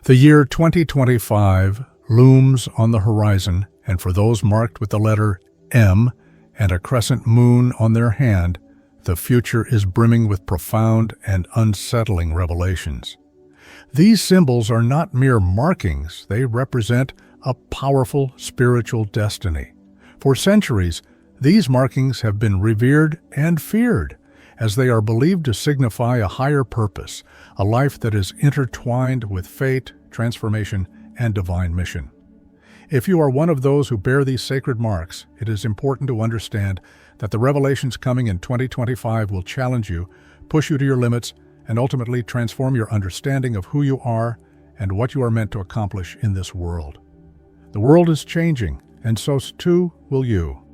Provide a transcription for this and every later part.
The year 2025 looms on the horizon, and for those marked with the letter M and a crescent moon on their hand, the future is brimming with profound and unsettling revelations. These symbols are not mere markings, they represent a powerful spiritual destiny. For centuries, these markings have been revered and feared, as they are believed to signify a higher purpose, a life that is intertwined with fate, transformation, and divine mission. If you are one of those who bear these sacred marks, it is important to understand that the revelations coming in 2025 will challenge you, push you to your limits, and ultimately transform your understanding of who you are and what you are meant to accomplish in this world. The world is changing, and so too will you.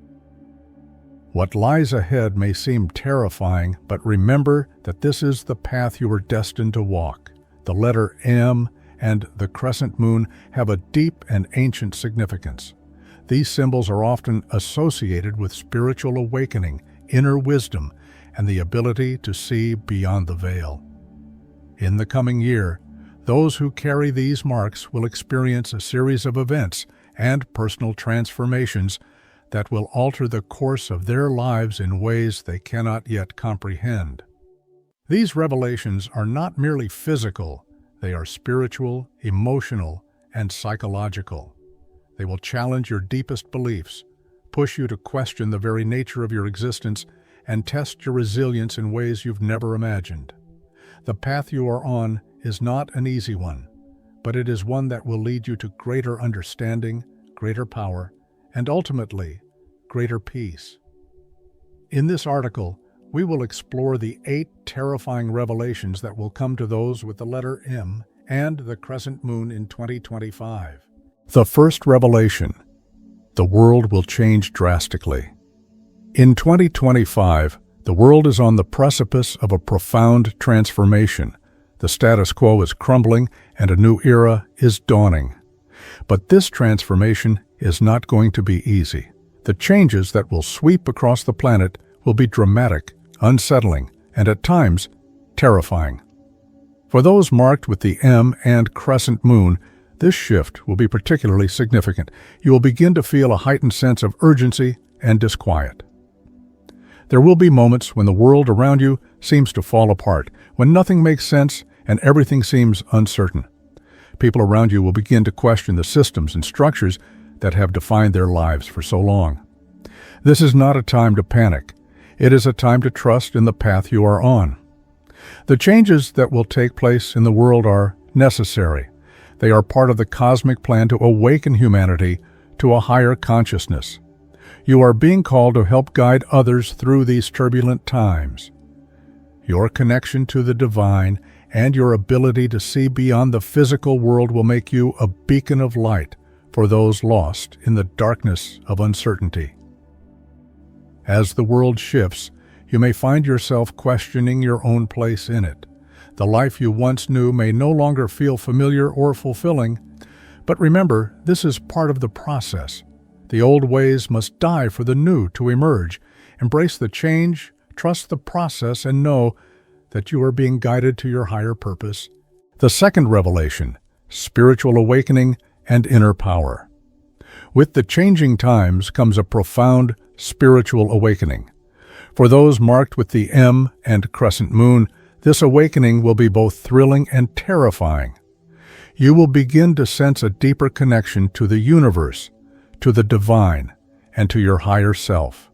What lies ahead may seem terrifying, but remember that this is the path you are destined to walk. The letter M and the crescent moon have a deep and ancient significance. These symbols are often associated with spiritual awakening, inner wisdom, and the ability to see beyond the veil. In the coming year, those who carry these marks will experience a series of events and personal transformations that will alter the course of their lives in ways they cannot yet comprehend. These revelations are not merely physical, they are spiritual, emotional, and psychological. They will challenge your deepest beliefs, push you to question the very nature of your existence, and test your resilience in ways you've never imagined. The path you are on is not an easy one, but it is one that will lead you to greater understanding, greater power, and ultimately, greater peace. In this article, we will explore the 8 terrifying revelations that will come to those with the letter M and the crescent moon in 2025. The first revelation: the world will change drastically. In 2025, the world is on the precipice of a profound transformation. The status quo is crumbling and a new era is dawning. But this transformation is not going to be easy. The changes that will sweep across the planet will be dramatic, unsettling, and at times, terrifying. For those marked with the M and crescent moon, this shift will be particularly significant. You will begin to feel a heightened sense of urgency and disquiet. There will be moments when the world around you seems to fall apart, when nothing makes sense and everything seems uncertain. People around you will begin to question the systems and structures that have defined their lives for so long. This is not a time to panic. It is a time to trust in the path you are on. The changes that will take place in the world are necessary. They are part of the cosmic plan to awaken humanity to a higher consciousness. You are being called to help guide others through these turbulent times. Your connection to the divine and your ability to see beyond the physical world will make you a beacon of light for those lost in the darkness of uncertainty. As the world shifts, you may find yourself questioning your own place in it. The life you once knew may no longer feel familiar or fulfilling, but remember, this is part of the process. The old ways must die for the new to emerge. Embrace the change, trust the process, and know that you are being guided to your higher purpose. The second revelation: spiritual awakening and inner power. With the changing times comes a profound spiritual awakening. For those marked with the M and crescent moon, this awakening will be both thrilling and terrifying. You will begin to sense a deeper connection to the universe, to the divine, and to your higher self.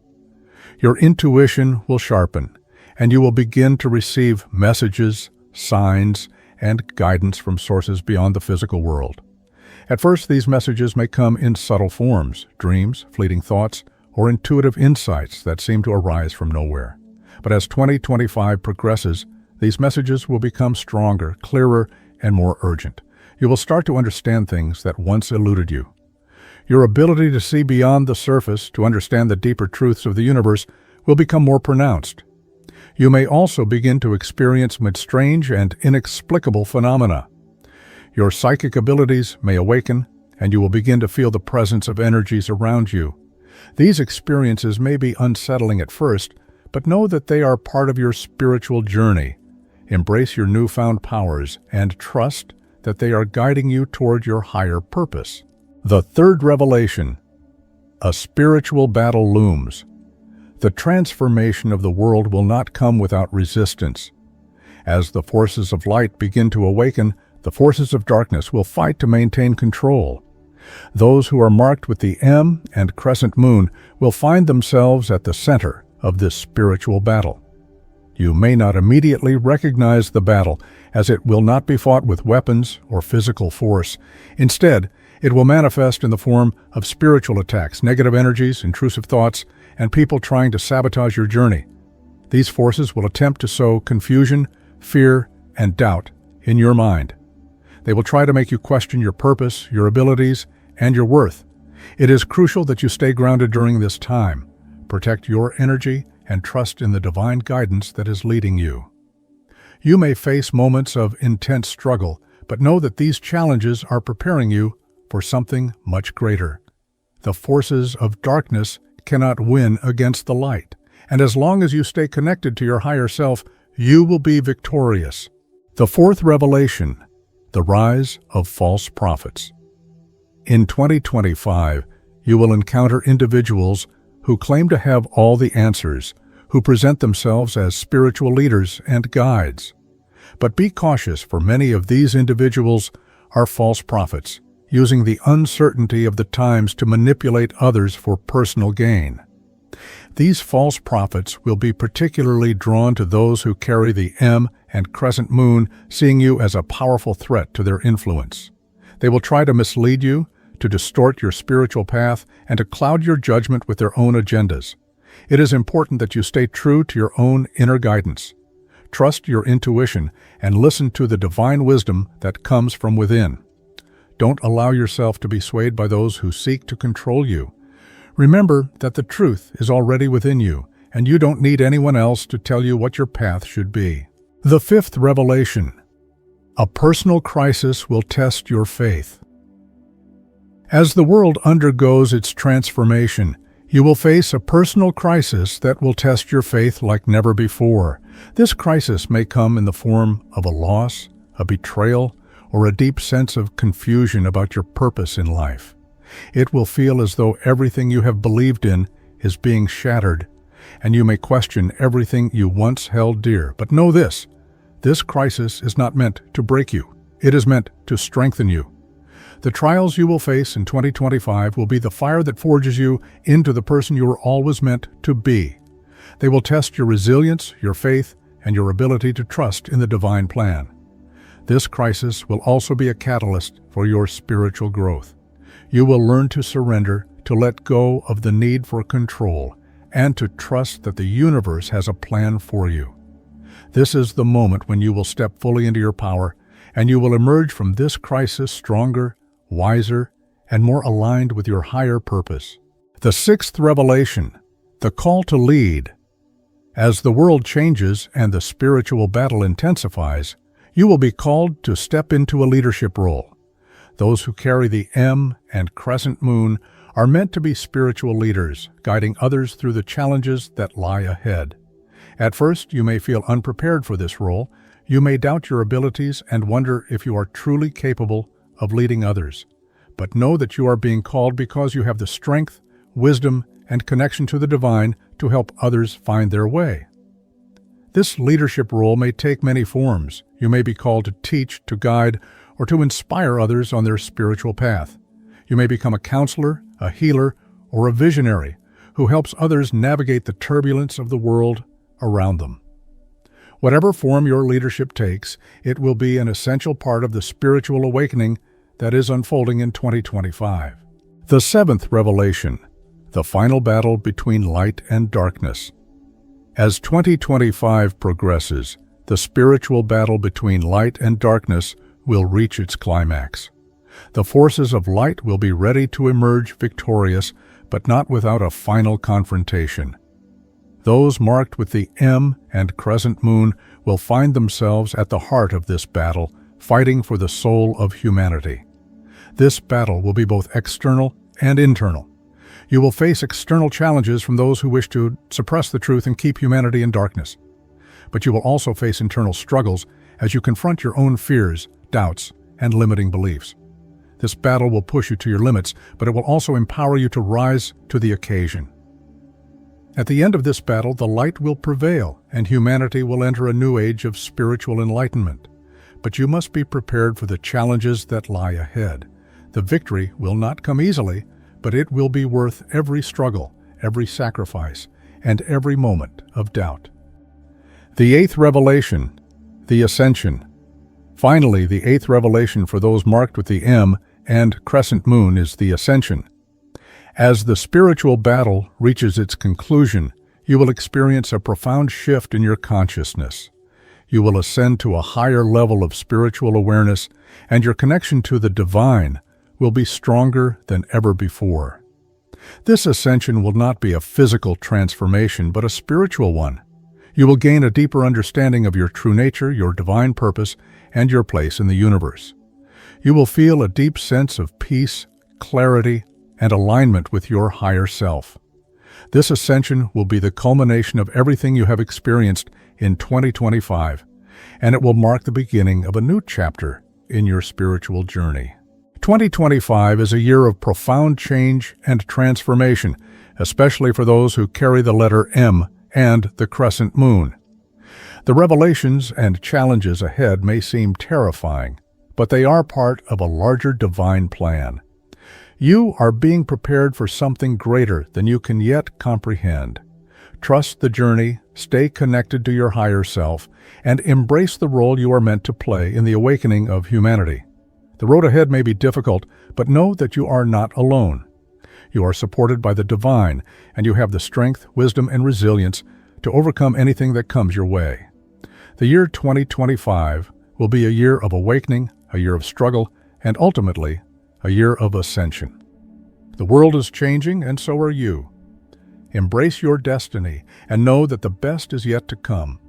Your intuition will sharpen, and you will begin to receive messages, signs, and guidance from sources beyond the physical world. At first, these messages may come in subtle forms: dreams, fleeting thoughts, or intuitive insights that seem to arise from nowhere. But as 2025 progresses, these messages will become stronger, clearer, and more urgent. You will start to understand things that once eluded you. Your ability to see beyond the surface, to understand the deeper truths of the universe, will become more pronounced. You may also begin to experience strange and inexplicable phenomena. Your psychic abilities may awaken, and you will begin to feel the presence of energies around you. These experiences may be unsettling at first, but know that they are part of your spiritual journey. Embrace your newfound powers and trust that they are guiding you toward your higher purpose. The third revelation: a spiritual battle looms. The transformation of the world will not come without resistance. As the forces of light begin to awaken, the forces of darkness will fight to maintain control. Those who are marked with the M and Crescent moon will find themselves at the center of this spiritual battle. You may not immediately recognize the battle, as it will not be fought with weapons or physical force. Instead, it will manifest in the form of spiritual attacks, negative energies, intrusive thoughts, and people trying to sabotage your journey. These forces will attempt to sow confusion, fear, and doubt in your mind. They will try to make you question your purpose, your abilities, and your worth. It is crucial that you stay grounded during this time. Protect your energy and trust in the divine guidance that is leading you. You may face moments of intense struggle, but know that these challenges are preparing you for something much greater. The forces of darkness cannot win against the light, and as long as you stay connected to your higher self, you will be victorious. The fourth revelation: the rise of false prophets. In 2025, you will encounter individuals who claim to have all the answers, who present themselves as spiritual leaders and guides. But be cautious, for many of these individuals are false prophets, using the uncertainty of the times to manipulate others for personal gain. These false prophets will be particularly drawn to those who carry the M and Crescent moon, seeing you as a powerful threat to their influence. They will try to mislead you, to distort your spiritual path, and to cloud your judgment with their own agendas. It is important that you stay true to your own inner guidance. Trust your intuition and listen to the divine wisdom that comes from within. Don't allow yourself to be swayed by those who seek to control you. Remember that the truth is already within you, and you don't need anyone else to tell you what your path should be. The fifth revelation: a personal crisis will test your faith. As the world undergoes its transformation, you will face a personal crisis that will test your faith like never before. This crisis may come in the form of a loss, a betrayal, or a deep sense of confusion about your purpose in life. It will feel as though everything you have believed in is being shattered, and you may question everything you once held dear. But know this: this crisis is not meant to break you. It is meant to strengthen you. The trials you will face in 2025 will be the fire that forges you into the person you were always meant to be. They will test your resilience, your faith, and your ability to trust in the divine plan. This crisis will also be a catalyst for your spiritual growth. You will learn to surrender, to let go of the need for control, and to trust that the universe has a plan for you. This is the moment when you will step fully into your power, and you will emerge from this crisis stronger, wiser, and more aligned with your higher purpose. The sixth revelation: the call to lead. As the world changes and the spiritual battle intensifies, you will be called to step into a leadership role. Those who carry the M and Crescent moon are meant to be spiritual leaders, guiding others through the challenges that lie ahead. At first, you may feel unprepared for this role. You may doubt your abilities and wonder if you are truly capable of leading others. But know that you are being called because you have the strength, wisdom, and connection to the divine to help others find their way. This leadership role may take many forms. You may be called to teach, to guide, or to inspire others on their spiritual path. You may become a counselor, a healer, or a visionary who helps others navigate the turbulence of the world around them. Whatever form your leadership takes, it will be an essential part of the spiritual awakening that is unfolding in 2025. The seventh revelation: the final battle between light and darkness. As 2025 progresses, the spiritual battle between light and darkness will reach its climax. The forces of light will be ready to emerge victorious, but not without a final confrontation. Those marked with the M and Crescent moon will find themselves at the heart of this battle, fighting for the soul of humanity. This battle will be both external and internal. You will face external challenges from those who wish to suppress the truth and keep humanity in darkness. But you will also face internal struggles as you confront your own fears, doubts, and limiting beliefs. This battle will push you to your limits, but it will also empower you to rise to the occasion. At the end of this battle, the light will prevail, and humanity will enter a new age of spiritual enlightenment. But you must be prepared for the challenges that lie ahead. The victory will not come easily, but it will be worth every struggle, every sacrifice, and every moment of doubt. The eighth revelation, the Ascension. Finally, the eighth revelation for those marked with the M and crescent moon is the Ascension. As the spiritual battle reaches its conclusion, you will experience a profound shift in your consciousness. You will ascend to a higher level of spiritual awareness, and your connection to the divine will be stronger than ever before. This ascension will not be a physical transformation, but a spiritual one. You will gain a deeper understanding of your true nature, your divine purpose, and your place in the universe. You will feel a deep sense of peace, clarity, and alignment with your higher self. This ascension will be the culmination of everything you have experienced in 2025, and it will mark the beginning of a new chapter in your spiritual journey. 2025 is a year of profound change and transformation, especially for those who carry the letter M and the crescent moon. The revelations and challenges ahead may seem terrifying, but they are part of a larger divine plan. You are being prepared for something greater than you can yet comprehend. Trust the journey, stay connected to your higher self, and embrace the role you are meant to play in the awakening of humanity. The road ahead may be difficult, but know that you are not alone. You are supported by the divine, and you have the strength, wisdom, and resilience to overcome anything that comes your way. The year 2025 will be a year of awakening, a year of struggle, and ultimately, a year of ascension. The world is changing, and so are you. Embrace your destiny and know that the best is yet to come.